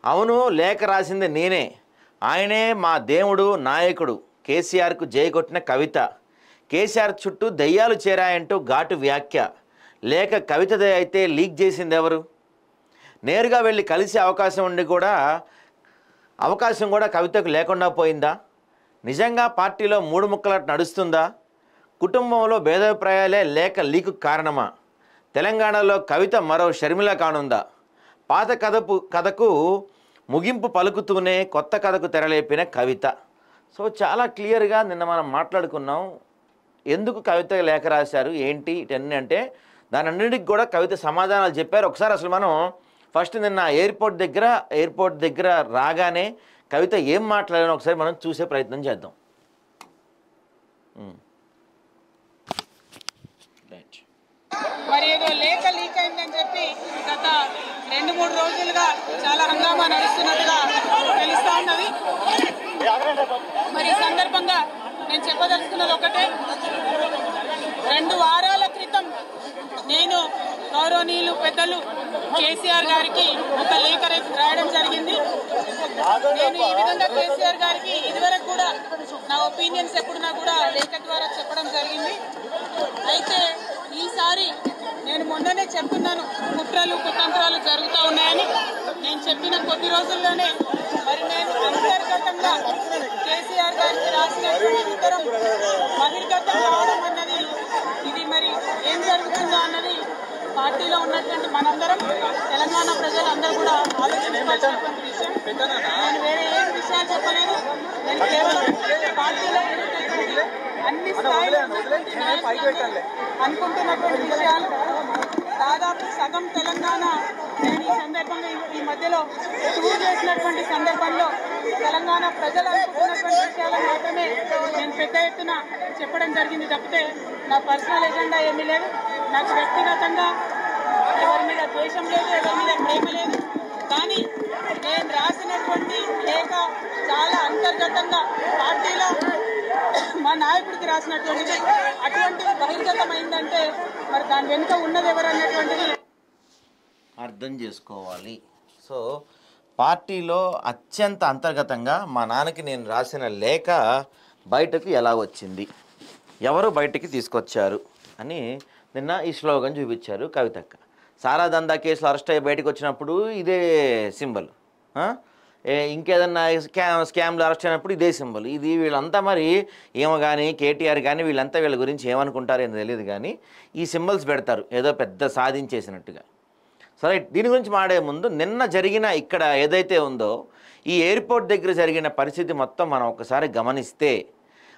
అవును, లేఖ రాసింది నేనే. ఆయనే మా దేవుడు, నాయకుడు. కేసీఆర్కు జై కొట్టిన కవిత. కేసీఆర్ చుట్టూ దయ్యాలు చేరాయంటూ ఘాటు వ్యాఖ్య. లేఖ కవితదే అయితే లీక్ చేసింది ఎవరు? నేరుగా వెళ్ళి కలిసే అవకాశం కూడా కవితకు లేకుండా పోయిందా? నిజంగా పార్టీలో మూడు ముక్కలట నడుస్తుందా? కుటుంబంలో భేదాభిప్రాయాలే లేఖ లీకు కారణమా? తెలంగాణలో కవిత మరో షర్మిల కానుందా? పాత కథకు ముగింపు పలుకుతూనే కొత్త కథకు తెరలేపిన కవిత. సో చాలా క్లియర్గా నిన్న మనం మాట్లాడుకున్నాం. ఎందుకు కవిత లేఖ రాశారు ఏంటి ఇటన్నీ అంటే దాని అన్నిటికి కూడా కవిత సమాధానాలు చెప్పారు. ఒకసారి అసలు మనం ఫస్ట్ నిన్న ఎయిర్పోర్ట్ దగ్గర రాగానే కవిత ఏం మాట్లాడారో ఒకసారి మనం చూసే ప్రయత్నం చేద్దాం. మరి ఏదో లేఖ లీక్ అయిందని చెప్పి గత 2-3 రోజులుగా చాలా హంగామా నడుస్తున్నట్టుగా తెలుస్తూ ఉన్నది. మరి ఈ సందర్భంగా నేను చెప్పదలుచుకున్నది ఒకటే, 2 వారాల క్రితం నేను గౌరవనీయులు పెద్దలు కేసీఆర్ గారికి ఒక లేఖ రాయడం జరిగింది. నేను ఈ విధంగా కేసీఆర్ గారికి ఇదివరకు కూడా నా ఒపీనియన్స్ ఎప్పుడున్నా కూడా లేఖ ద్వారా చెప్పడం జరిగింది. అయితే ఈసారి నేను మొన్ననే చెప్తున్నాను, కుట్రలు కుతంత్రాలు జరుగుతూ ఉన్నాయని. నేను చెప్పిన కొద్ది రోజుల్లోనే మరి నేను అంతర్గతంగా కేసీఆర్ గారికి రాసినటువంటి ఉత్తరం బహిర్గతం కావడం అన్నది ఇది మరి ఏం జరుగుతుందో అన్నది పార్టీలో ఉన్నటువంటి మనందరం తెలంగాణ ప్రజలందరూ కూడా ఆలోచించాల్సినటువంటి విషయం. నేను వేరే ఏం విషయాలు చెప్పలేదు. నేను కేవలం పార్టీలో అన్ని స్థాయిలో అనుకుంటున్నటువంటి విషయాలు. దాదాపు సగం తెలంగాణ నేను ఈ సందర్భంగా ఈ మధ్యలో టూర్ చేసినటువంటి సందర్భంలో తెలంగాణ ప్రజలు అనుకుంటున్నటువంటి విషయాలను మాత్రమే నేను పెద్ద ఎత్తున చెప్పడం జరిగింది తప్పితే నా పర్సనల్ ఎజెండా ఏమీ లేదు. నాకు వ్యక్తిగతంగా ఎవరి మీద ద్వేషం లేదు, ఎవరి మీద ప్రేమ లేదు. కానీ నేను రాసినటువంటి లేఖ చాలా అంతర్గతంగా పార్టీలో మా నాయకుడికి రాసినటువంటిది. అటువంటిది బహిర్గతమైందంటే మరి దాని వెనుక ఉన్నది ఎవరు అన్నటువంటిది అర్థం చేసుకోవాలి. సో పార్టీలో అత్యంత అంతర్గతంగా మా నాన్నకి నేను రాసిన లేఖ బయటకు ఎలా వచ్చింది, ఎవరు బయటికి తీసుకొచ్చారు అని నిన్న ఈ స్లోగన్ చూపించారు కవితక్క. సారా దందా కేసులు అరెస్ట్ అయ్యి బయటకు వచ్చినప్పుడు ఇదే సింబల్, ఇంకేదన్నా స్కామ్లు అరెస్ట్ అయినప్పుడు ఇదే సింబల్. ఇది వీళ్ళంతా మరి ఏమో కానీ కేటీఆర్ కానీ వీళ్ళంతా వీళ్ళ గురించి ఏమనుకుంటారో ఏమో తెలియదు కానీ ఈ సింబల్స్ పెడతారు ఏదో పెద్ద సాధించేసినట్టుగా. సరే, దీని గురించి మాడే ముందు నిన్న జరిగిన ఇక్కడ ఏదైతే ఉందో ఈ ఎయిర్పోర్ట్ దగ్గర జరిగిన పరిస్థితి మొత్తం మనం ఒకసారి గమనిస్తే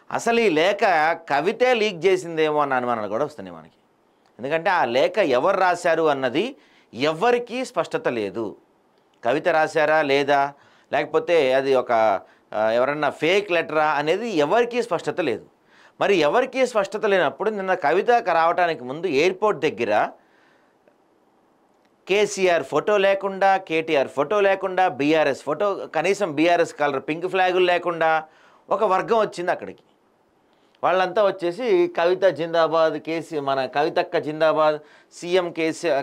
అసలు ఈ లేఖ కవితే లీక్ చేసిందేమో అన్న అనుమానాలు కూడా వస్తున్నాయి మనకి. ఎందుకంటే ఆ లేఖ ఎవరు రాశారు అన్నది ఎవరికీ స్పష్టత లేదు. కవిత రాశారా లేదా, లేకపోతే అది ఒక ఎవరన్నా ఫేక్ లెటరా అనేది ఎవరికీ స్పష్టత లేదు. మరి ఎవరికీ స్పష్టత లేనప్పుడు నిన్న కవిత రావడానికి ముందు ఎయిర్పోర్ట్ దగ్గర కేసీఆర్ ఫోటో లేకుండా, కేటీఆర్ ఫోటో లేకుండా, బీఆర్ఎస్ ఫోటో కనీసం బీఆర్ఎస్ కలర్ పింక్ ఫ్లాగులు లేకుండా ఒక వర్గం వచ్చింది అక్కడికి. వాళ్ళంతా వచ్చేసి కవిత జిందాబాద్, మన కవితక్క జిందాబాద్, సీఎం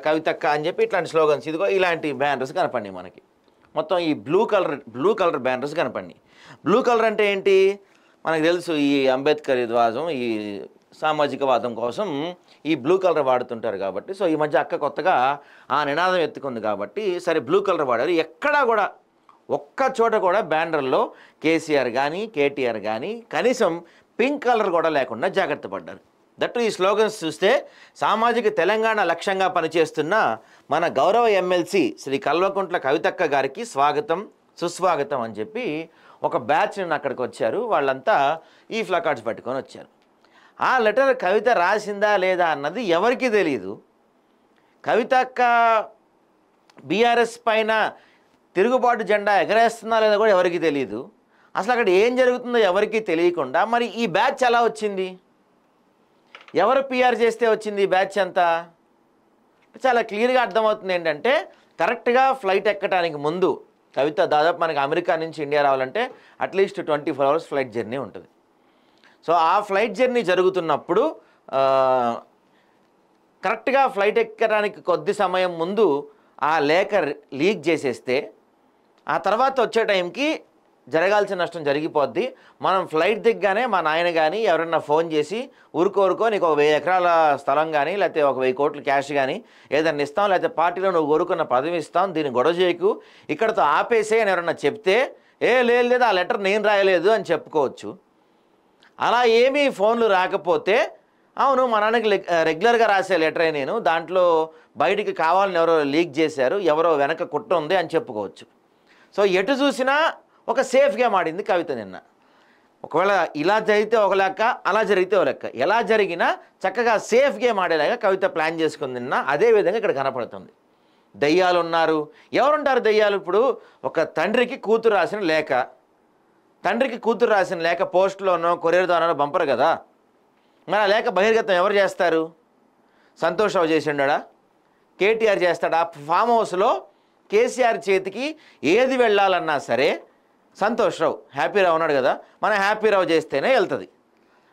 కవితక్క అని చెప్పి ఇట్లాంటి స్లోగన్స్, ఇదిగో ఇలాంటి బ్యానర్స్ కనపడినాయి మనకి. మొత్తం ఈ బ్లూ కలర్ బ్యానర్స్ కనపడినాయి. బ్లూ కలర్ అంటే ఏంటి మనకు తెలుసు, ఈ అంబేద్కర్వాదం, ఈ సామాజికవాదం కోసం ఈ బ్లూ కలర్ వాడుతుంటారు కాబట్టి. సో ఈ మధ్య అక్క కొత్తగా ఆ నినాదం ఎత్తుకుంది కాబట్టి సరే బ్లూ కలర్ వాడారు. ఎక్కడా కూడా ఒక్క చోట కూడా బ్యానర్లో కేసీఆర్ కానీ కేటీఆర్ కానీ కనీసం పింక్ కలర్ కూడా లేకుండా జాగ్రత్త పడ్డారు. దట్టు ఈ స్లోగన్స్ చూస్తే సామాజిక తెలంగాణ లక్ష్యంగా పనిచేస్తున్న మన గౌరవ ఎమ్మెల్సీ శ్రీ కల్వకుంట్ల కవితక్క గారికి స్వాగతం సుస్వాగతం అని చెప్పి ఒక బ్యాచ్ నిన్న అక్కడికి వచ్చారు. వాళ్ళంతా ఈ ప్లకార్డ్స్ పట్టుకొని వచ్చారు. ఆ లెటర్ కవిత రాసిందా లేదా అన్నది ఎవరికీ తెలియదు. కవితక్క బీఆర్ఎస్ పైన తిరుగుబాటు జెండా ఎగరేస్తున్నా లేదా కూడా ఎవరికీ తెలియదు. అసలు అక్కడ ఏం జరుగుతుందో ఎవరికీ తెలియకుండా మరి ఈ బ్యాచ్ ఎలా వచ్చింది, ఎవరు పిఆర్ చేస్తే వచ్చింది ఈ బ్యాచ్ అంతా? చాలా క్లియర్గా అర్థమవుతుంది ఏంటంటే కరెక్ట్గా ఫ్లైట్ ఎక్కడానికి ముందు కవిత దాదాపు మనకి అమెరికా నుంచి ఇండియా రావాలంటే అట్లీస్ట్ 24 hours ఫ్లైట్ జర్నీ ఉంటుంది. సో ఆ ఫ్లైట్ జర్నీ జరుగుతున్నప్పుడు కరెక్ట్గా ఫ్లైట్ ఎక్కడానికి కొద్ది సమయం ముందు ఆ లేఖ లీక్ చేసేస్తే ఆ తర్వాత వచ్చే టైంకి జరగాల్సిన నష్టం జరిగిపోద్ది. మనం ఫ్లైట్ దిగ్గానే మా నాయన కానీ ఎవరన్నా ఫోన్ చేసి ఊరుకో నీకు ఒక 1000 ఎకరాల స్థలం కానీ లేకపోతే ఒక 1000 కోట్ల క్యాష్ కానీ ఏదన్నా ఇస్తాం, లేకపోతే పార్టీలో నువ్వు కోరుకున్న పదవి ఇస్తాం, దీన్ని గొడవ చేయకు, ఇక్కడతో ఆపేసే అని ఎవరన్నా చెప్తే లేదు ఆ లెటర్ నేను రాయలేదు అని చెప్పుకోవచ్చు. అలా ఏమీ ఫోన్లు రాకపోతే అవును మా నాన్నకి రెగ్యులర్గా రాసే లెటరే నేను, దాంట్లో బయటికి కావాలని ఎవరో లీక్ చేశారు, ఎవరో వెనక కుట్ర ఉంది అని చెప్పుకోవచ్చు. సో ఎటు చూసినా ఒక సేఫ్ గేమ్ ఆడింది కవిత నిన్న. ఒకవేళ ఇలా జరిగితే ఒక లెక్క, అలా జరిగితే ఒక లెక్క, ఎలా జరిగినా చక్కగా సేఫ్ గేమ్ ఆడేలాగా కవిత ప్లాన్ చేసుకుంది నిన్న. అదేవిధంగా ఇక్కడ కనపడుతుంది. దయ్యాలు ఉన్నారు. ఎవరుంటారు దయ్యాలు? ఇప్పుడు ఒక తండ్రికి కూతురు రాసిన లేఖ, తండ్రికి కూతురు రాసిన లేఖ పోస్టులోనో కొరియర్ ద్వారానో పంపరు కదా. మరి ఆ లేఖ బహిర్గతం ఎవరు చేస్తారు? సంతోష్ రావు చేసిండా? కేటీఆర్ చేస్తాడా? ఫామ్ హౌస్లో కేసీఆర్ చేతికి ఏది వెళ్ళాలన్నా సరే సంతోష్ రావు, హ్యాపీరావు ఉన్నాడు కదా, మన హ్యాపీరావు చేస్తేనే వెళ్తుంది.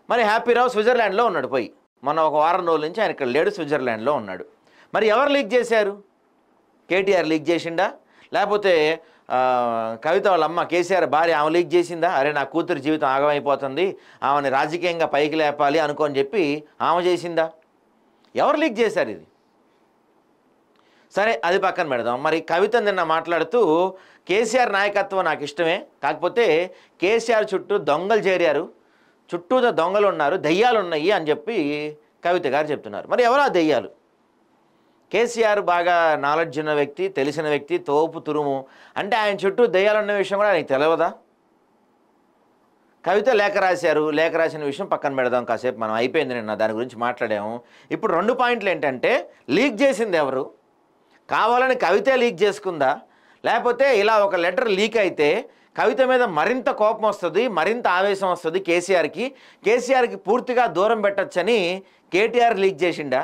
మరి హ్యాపీరావు స్విట్జర్లాండ్లో ఉన్నాడు, పోయి మన ఒక వారం రోజుల నుంచి ఆయన ఇక్కడ లేడు, స్విట్జర్లాండ్లో ఉన్నాడు. మరి ఎవరు లీక్ చేశారు? కేటీఆర్ లీక్ చేసిండా? లేకపోతే కవిత వాళ్ళ అమ్మ కేసీఆర్ భార్య ఆమె లీక్ చేసిందా? అరే నా కూతురు జీవితం ఆగమైపోతుంది, ఆమెని రాజకీయంగా పైకి లేపాలి అనుకోని చెప్పి ఆమె చేసిందా? ఎవరు లీక్ చేశారు ఇది? సరే అది పక్కన పెడదాం. మరి కవిత నిన్న మాట్లాడుతూ కేసీఆర్ నాయకత్వం నాకు ఇష్టమే, కాకపోతే కేసీఆర్ చుట్టూ దొంగలు చేరారు, చుట్టూతో దొంగలు ఉన్నారు, దయ్యాలు ఉన్నాయి అని చెప్పి కవిత గారు చెప్తున్నారు. మరి ఎవరు ఆ దయ్యాలు? కేసీఆర్ బాగా నాలెడ్జ్ ఉన్న వ్యక్తి, తెలిసిన వ్యక్తి, తోపు తురుము అంటే ఆయన చుట్టూ దయ్యాలు ఉన్న విషయం కూడా ఆయనకి తెలియదా? కవిత లేఖ రాశారు, లేఖ రాసిన విషయం పక్కన పెడదాం కాసేపు, మనం అయిపోయింది నిన్న దాని గురించి మాట్లాడాము. ఇప్పుడు 2 పాయింట్లు ఏంటంటే, లీక్ చేసింది ఎవరు? కావాలని కవితే లీక్ చేసుకుందా? లేకపోతే ఇలా ఒక లెటర్ లీక్ అయితే కవిత మీద మరింత కోపం వస్తుంది, మరింత ఆవేశం వస్తుంది కేసీఆర్కి పూర్తిగా దూరం పెట్టచ్చని కేటీఆర్ లీక్ చేసిండా?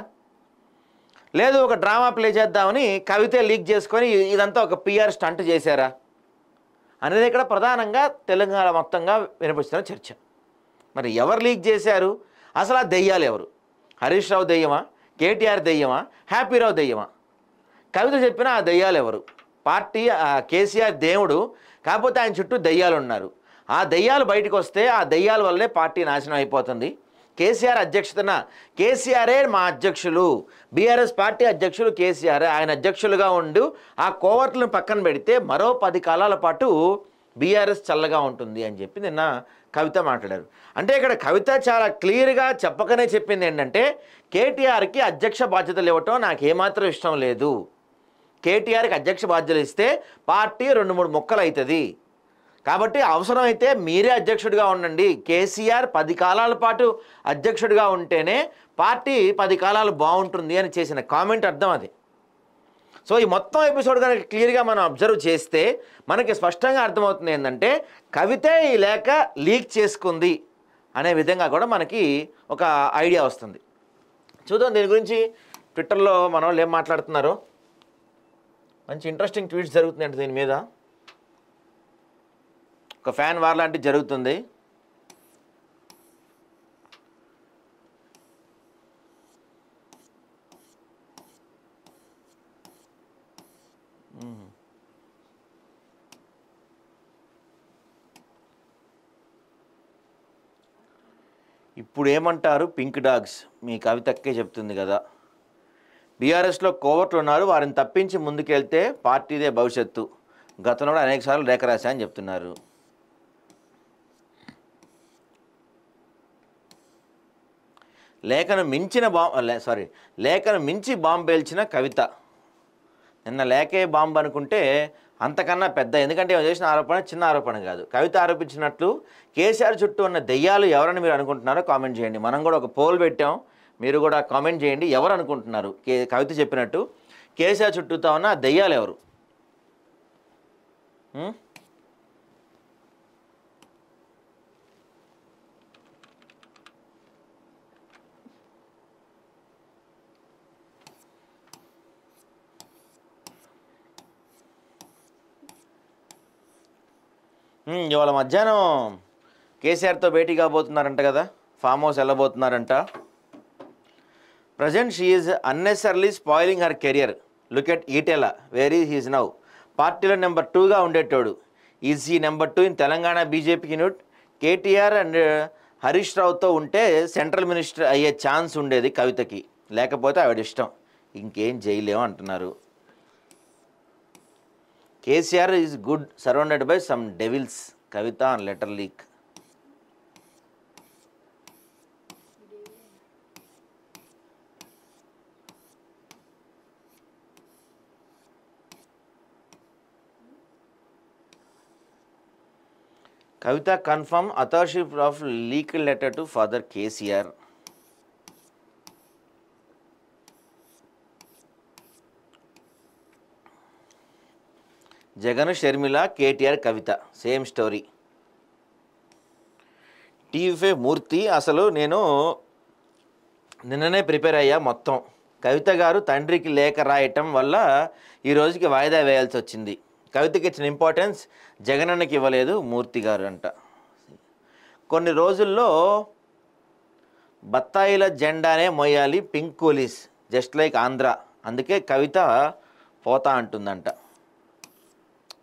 లేదు ఒక డ్రామా ప్లే చేద్దామని కవితే లీక్ చేసుకొని ఇదంతా ఒక పిఆర్ స్టంట్ చేశారా అనేది ఇక్కడ ప్రధానంగా తెలంగాణ మొత్తంగా వినిపిస్తున్న చర్చ. మరి ఎవరు లీక్ చేశారు? అసలు ఆ దెయ్యాలు ఎవరు? హరీష్ రావు దెయ్యమా? కేటీఆర్ దెయ్యమా? హ్యాపీరావు దెయ్యమా? కవిత చెప్పిన ఆ దెయ్యాలు ఎవరు? పార్టీ కేసీఆర్ దేవుడు, కాకపోతే ఆయన చుట్టూ దెయ్యాలు ఉన్నారు. ఆ దెయ్యాలు బయటకు వస్తే ఆ దెయ్యాల వల్లే పార్టీ నాశనం అయిపోతుంది. కేసీఆర్ అధ్యక్షతన, కేసీఆరే మా అధ్యక్షులు, బీఆర్ఎస్ పార్టీ అధ్యక్షులు కేసీఆర్, ఆయన అధ్యక్షులుగా ఉండు ఆ కోవర్ట్లను పక్కన పెడితే మరో 10 కాలాల పాటు బీఆర్ఎస్ చల్లగా ఉంటుంది అని చెప్పి నిన్న కవిత మాట్లాడారు. అంటే ఇక్కడ కవిత చాలా క్లియర్గా చెప్పకనే చెప్పింది ఏంటంటే, కేటీఆర్కి అధ్యక్ష బాధ్యతలు ఇవ్వటం నాకు ఏమాత్రం ఇష్టం లేదు, కేటీఆర్కి అధ్యక్ష బాధ్యతలు ఇస్తే పార్టీ 2-3 ముక్కలు అవుతుంది, కాబట్టి అవసరమైతే మీరే అధ్యక్షుడిగా ఉండండి, కేసీఆర్ 10 కాలాల పాటు అధ్యక్షుడిగా ఉంటేనే పార్టీ 10 కాలాలు బాగుంటుంది అని చేసిన కామెంట్ అర్థం అది. సో ఈ మొత్తం ఎపిసోడ్ కనుక క్లియర్గా మనం అబ్జర్వ్ చేస్తే మనకి స్పష్టంగా అర్థమవుతుంది ఏంటంటే, కవితే ఈ లేఖ లీక్ చేసుకుంది అనే విధంగా కూడా మనకి ఒక ఐడియా వస్తుంది. చూద్దాం దీని గురించి ట్విట్టర్లో మన వాళ్ళు ఏం మాట్లాడుతున్నారు. మంచి ఇంట్రెస్టింగ్ ట్వీట్స్ జరుగుతున్నాయంటే దీని మీద ఒక ఫ్యాన్ వార్ లాంటిది జరుగుతుంది. ఇప్పుడు ఏమంటారు పింక్ డాగ్స్? మీ కవితక్కే చెప్తుంది కదా, బీఆర్ఎస్లో కోవర్ట్లు ఉన్నారు, వారిని తప్పించి ముందుకెళ్తే పార్టీదే భవిష్యత్తు, గతంలో కూడా అనేకసార్లు లేఖ రాశా అని చెప్తున్నారు. లేఖను మించి బాంబు పేల్చిన కవిత. నిన్న లేఖే బాంబు అనుకుంటే అంతకన్నా పెద్ద, ఎందుకంటే చేసిన ఆరోపణ చిన్న ఆరోపణ కాదు. కవిత ఆరోపించినట్లు కేసీఆర్ చుట్టూ ఉన్న దెయ్యాలు ఎవరని మీరు అనుకుంటున్నారో కామెంట్ చేయండి. మనం కూడా ఒక పోల్ పెట్టాం, మీరు కూడా కామెంట్ చేయండి. ఎవరు అనుకుంటున్నారు కవిత చెప్పినట్టు కేసీఆర్ చుట్టూతో ఉన్న దెయ్యాలు ఎవరు? ఇవాళ మధ్యాహ్నం కేసీఆర్తో భేటీ కాబోతున్నారంట కదా, ఫామ్ హౌస్ వెళ్ళబోతున్నారంట. Present she is unnecessarily spoiling her career, look at Etela where he is now. పార్టీలో నెంబర్ 2గా ఉండేటోడు. ఈజ్ ఈ number 2 in Telangana BJP unit. KTR and Harish రావుతో ఉంటే సెంట్రల్ మినిస్టర్ అయ్యే ఛాన్స్ ఉండేది కవితకి, లేకపోతే ఆవిడ ఇష్టం, ఇంకేం చేయలేము అంటున్నారు. KCR is good surrounded by some devils, Kavitha on letter leak. Kavitha confirm authority of leak letter to father KCR. Jagan, Sharmila, KTR, Kavitha same story. TV five Murthy, అసలు నేను నిన్ననే ప్రిపేర్ అయ్యా మొత్తం. కవిత గారు తండ్రికి లేఖ రాయటం వల్ల ఈ రోజుకి వాయిదా వేయాల్సి వచ్చింది. కవితకి ఇచ్చిన ఇంపార్టెన్స్ జగనన్నకి ఇవ్వలేదు మూర్తి గారు అంట. కొన్ని రోజుల్లో బత్తాయిల జెండానే మోయాలి pink coolies, just like Andhra, అందుకే కవిత పోతా అంటుందంట.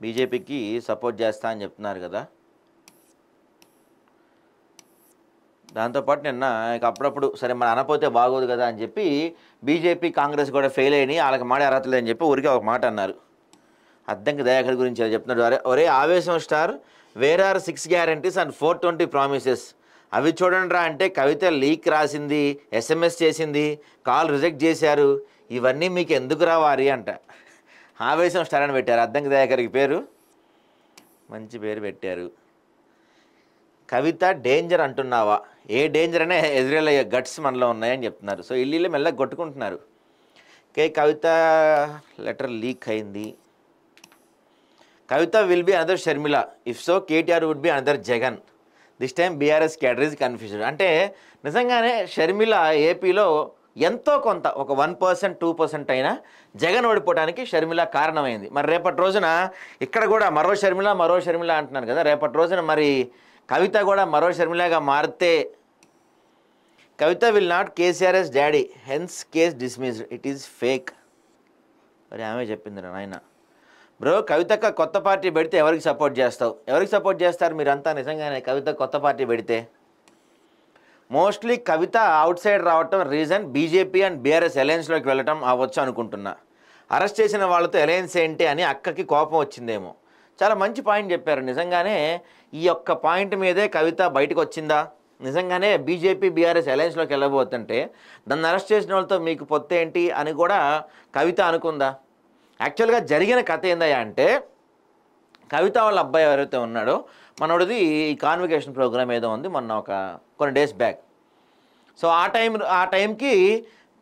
బీజేపీకి సపోర్ట్ చేస్తా అని చెప్తున్నారు కదా. దాంతోపాటు నిన్న అప్పుడప్పుడు సరే మన అనపోతే బాగోదు కదా అని చెప్పి బీజేపీ కాంగ్రెస్ కూడా ఫెయిల్ అయినాయి, వాళ్ళకి మాడే అర్హత లేదని చెప్పి ఊరికే ఒక మాట అన్నారు. అద్దంకి దయాకర్ గురించి చెప్తున్నాడు. ఒరే ఆవేశం star, where are 6 guarantees and 420 promises, అవి చూడండి రా అంటే కవిత లీక్ రాసింది, SMS చేసింది, కాల్ రిజెక్ట్ చేశారు, ఇవన్నీ మీకు ఎందుకు రావాలి అంట. ఆవేశం స్టార్ అని పెట్టారు అద్దంకి దయాకర్కి పేరు, మంచి పేరు పెట్టారు. కవిత డేంజర్ అంటున్నావా? ఏ డేంజర్ అనే ఎదురయ్యే గట్స్ మనలో ఉన్నాయని చెప్తున్నారు. సో ఇల్లు మెల్లగా కొట్టుకుంటున్నారు. కవిత లెటర్ లీక్ అయింది. Kavitha will be another Sharmila, if so KTR would be another Jagan, this time BRS cadre is confused. అంటే నిజంగానే షర్మిల ఏపీలో ఎంతో కొంత ఒక 1% 2% అయినా జగన్ ఓడిపోవడానికి షర్మిల కారణమైంది. మరి రేపటి రోజున ఇక్కడ కూడా మరో షర్మిల అంటున్నారు కదా, రేపటి రోజున మరి కవిత కూడా మరో షర్మిలగా మారితే Kavitha will not KCR's daddy, hence case dismissed, it is fake. మరి ఆమె చెప్పింది నాయన. బ్రో కవితక్క కొత్త పార్టీ పెడితే ఎవరికి సపోర్ట్ చేస్తావు? ఎవరికి సపోర్ట్ చేస్తారు మీరంతా? నిజంగానే కవిత కొత్త పార్టీ పెడితే మోస్ట్లీ కవిత అవుట్ సైడ్ రావటం రీజన్ బీజేపీ అండ్ బీఆర్ఎస్ అలయన్స్లోకి వెళ్ళటం అవ్వచ్చు అనుకుంటున్నా. అరెస్ట్ చేసిన వాళ్ళతో అలయన్స్ ఏంటి అని అక్కకి కోపం వచ్చిందేమో. చాలా మంచి పాయింట్ చెప్పారు. నిజంగానే ఈ యొక్క పాయింట్ మీదే కవిత బయటకు వచ్చిందా? నిజంగానే బీజేపీ బీఆర్ఎస్ అలయన్స్లోకి వెళ్ళబోతుంటే దాన్ని అరెస్ట్ చేసిన వాళ్ళతో మీకు పొత్తు ఏంటి అని కూడా కవిత అనుకుందా? యాక్చువల్గా జరిగిన కథ ఏందయ్యా అంటే, కవిత వాళ్ళ అబ్బాయి ఎవరైతే ఉన్నాడో మనోడిది ఈ కాన్వికేషన్ ప్రోగ్రామ్ ఏదో ఉంది మొన్న కొన్ని డేస్ బ్యాక్. సో ఆ టైంకి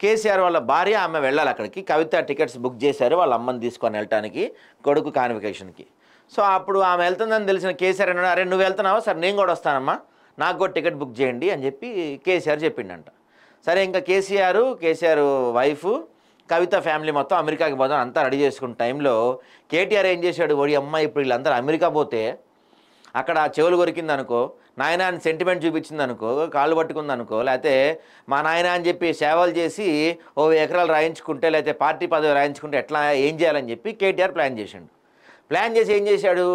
కేసీఆర్ వాళ్ళ భార్య ఆమె వెళ్ళాలి అక్కడికి. కవిత టికెట్స్ బుక్ చేశారు వాళ్ళ అమ్మని తీసుకొని వెళ్ళటానికి కొడుకు కాన్వికేషన్కి. సో అప్పుడు ఆమె వెళ్తుందని తెలిసిన కేసీఆర్ అన్నాడు, అరే నువ్వు వెళ్తున్నావా, సరే నేను కూడా వస్తానమ్మా, నాకు కూడా టికెట్ బుక్ చేయండి అని చెప్పి కేసీఆర్ చెప్పిండంట. సరే ఇంకా కేసీఆర్ వైఫ్ కవిత ఫ్యామిలీ మొత్తం అమెరికాకి పోతాం అంతా రెడీ చేసుకున్న టైంలో కేటీఆర్ ఏం చేశాడు, ఓడి అమ్మాయి ఇప్పుడు వీళ్ళందరూ అమెరికా పోతే అక్కడ చెవులు కొరికింది అనుకో, నాయన అని సెంటిమెంట్ చూపించింది అనుకో, కాళ్ళు పట్టుకుంది అనుకో, లేకపోతే మా నాయన అని చెప్పి సేవలు చేసి 1 ఎకరాలు రాయించుకుంటే లేకపోతే పార్టీ పదవి రాయించుకుంటే ఎట్లా ఏం చేయాలని చెప్పి కేటీఆర్ ప్లాన్ చేశాడు. ప్లాన్ చేసి ఏం చేశాడు,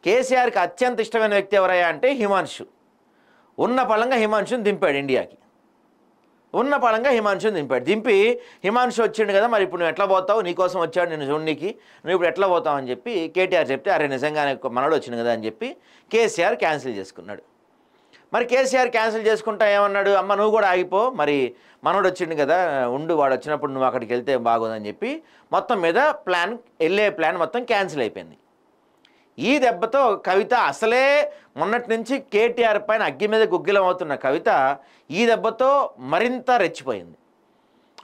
కేసీఆర్కి అత్యంత ఇష్టమైన వ్యక్తి ఎవరయ్యా అంటే హిమాన్షు. ఉన్న పళంగా హిమాన్షుని దింపాడు ఇండియాకి. దింపి హిమాన్షు వచ్చిండు కదా, మరి ఇప్పుడు నువ్వు ఎట్లా పోతావు, నీకోసం వచ్చాడు నేను చూడనీకి, నువ్వు ఇప్పుడు ఎట్లా పోతావు అని చెప్పి కేటీఆర్ చెప్తే, అరే నిజంగానే మనోడు వచ్చింది కదా అని చెప్పి కేసీఆర్ క్యాన్సిల్ చేసుకున్నాడు. మరి కేసీఆర్ క్యాన్సిల్ చేసుకుంటా ఏమన్నాడు, అమ్మ నువ్వు కూడా ఆగిపో, మరి మనోడు వచ్చిండు కదా ఉండు, వాడు వచ్చినప్పుడు నువ్వు అక్కడికి వెళ్తే బాగోదని చెప్పి మొత్తం మీద వెళ్ళే ప్లాన్ మొత్తం క్యాన్సిల్ అయిపోయింది. ఈ దెబ్బతో కవిత అసలే మొన్నటి నుంచి కేటీఆర్ పైన అగ్గి మీద గుగ్గిలం అవుతున్న కవిత ఈ దెబ్బతో మరింత రెచ్చిపోయింది.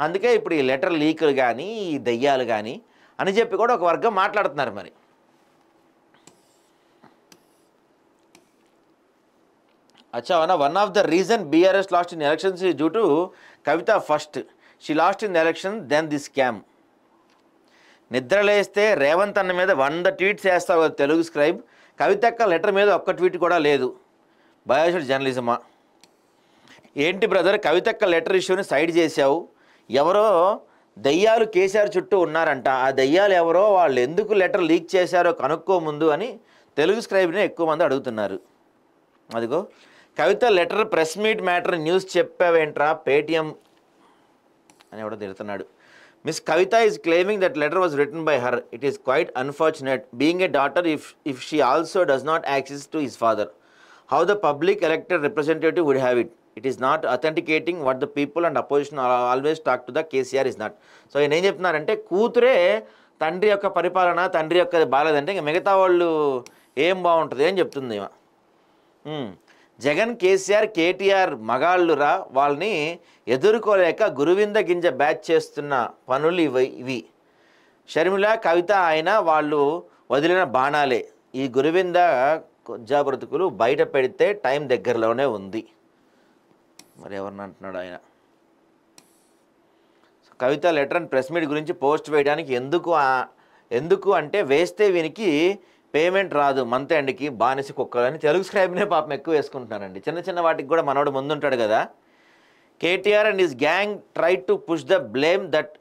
అందుకే ఇప్పుడు ఈ లెటర్ లీకులు కానీ ఈ దెయ్యాలు కానీ అని చెప్పి కూడా ఒక వర్గం మాట్లాడుతున్నారు. మరి one of the reason BRS lost in elections due to Kavitha first, she lost in election then the scam. నిద్రలేస్తే రేవంత్ అన్న మీద 100 ట్వీట్స్ వేస్తావు తెలుగు స్క్రైబ్, కవితక్క లెటర్ మీద ఒక్క ట్వీట్ కూడా లేదు. బయోషుడ్ జర్నలిజమా ఏంటి బ్రదర్, కవితక్క లెటర్ ఇష్యూని సైడ్ చేశావు, ఎవరో దయ్యాలు కేసీఆర్ చుట్టూ ఉన్నారంట. ఆ దయ్యాలు ఎవరో, వాళ్ళు ఎందుకు లెటర్ లీక్ చేశారో కనుక్కో ముందు అని తెలుగు స్క్రైబ్ని ఎక్కువ మంది అడుగుతున్నారు. అదిగో Kavitha letter press meet matter news చెప్పావేంట్రా పేటిఎం అని ఎవడో తిడుతున్నాడు. Miss Kavita is claiming that letter was written by her. It is quite unfortunate. Being a daughter, if she also does not access to his father, how the public elected representative would have it? It is not authenticating what the people and opposition always talk to the KCR is not. So ఏం చెప్తున్నారంటే కూతురే తండ్రి యొక్క పరిపాలన, తండ్రి యొక్క బాలేదంటే ఇంకా మిగతా వాళ్ళు ఏం బాగుంటుంది అని చెప్తుంది. జగన్ కేసీఆర్ కేటీఆర్ మగాళ్ళురా, వాళ్ళని ఎదుర్కోలేక గురువింద గింజ బ్యాచ్ చేస్తున్న పనులు ఇవి. షర్మిల కవిత ఆయన వాళ్ళు వదిలిన బాణాలే. ఈ గురువింద కొజ్జా బ్రతుకులు బయట పెడితే టైం దగ్గరలోనే ఉంది. మరి ఎవరిని అంటున్నాడు ఆయన? కవిత లెటర్ అండ్ ప్రెస్ మీట్ గురించి పోస్ట్ వేయడానికి ఎందుకు అంటే వేస్తే వీనికి పేమెంట్ రాదు, మంత్ ఎండ్కి బానిస కుక్కలని తెలుగు స్క్రైబ్నే పాపం ఎక్కువ వేసుకుంటున్నారండి. చిన్న చిన్న వాటికి కూడా మనోడు ముందుంటాడు కదా. KTR and his gang try to push the blame that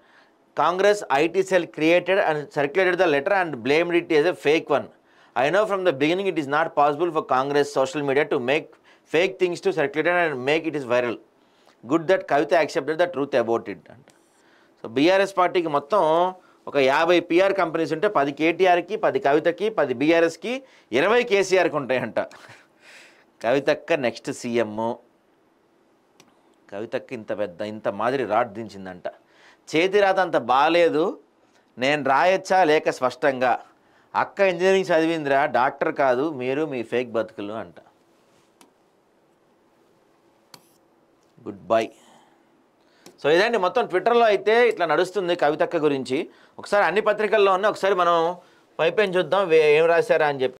Congress IT cell created and circulated the letter and blamed it is a fake one. I know from the beginning it is not possible for Congress social media to make fake things to circulate and make it is viral. Good that Kavita accepted the truth about it. So BRS పార్టీకి మొత్తం ఒక 50 PR companies ఉంటే 10 కేటీఆర్కి, 10 కవితకి, 10 బీఆర్ఎస్కి, 20 కేసీఆర్కి ఉంటాయంట. కవితక్క next CM. కవితక్క ఇంత మాదిరి రాడ్ దించిందంట. చేతి రాత అంత బాగాలేదు, నేను రాయొచ్చా లేక స్పష్టంగా, అక్క ఇంజనీరింగ్ చదివిందిరా, డాక్టర్ కాదు, మీరు మీ ఫేక్ బతుకులు అంట. Good bye. సో ఇదండి మొత్తం ట్విట్టర్లో అయితే ఇట్లా నడుస్తుంది కవితక్క గురించి. ఒకసారి అన్ని పత్రికల్లో ఉన్న ఒకసారి మనం పైపైన చూద్దాం ఏం రాశారా అని చెప్పి.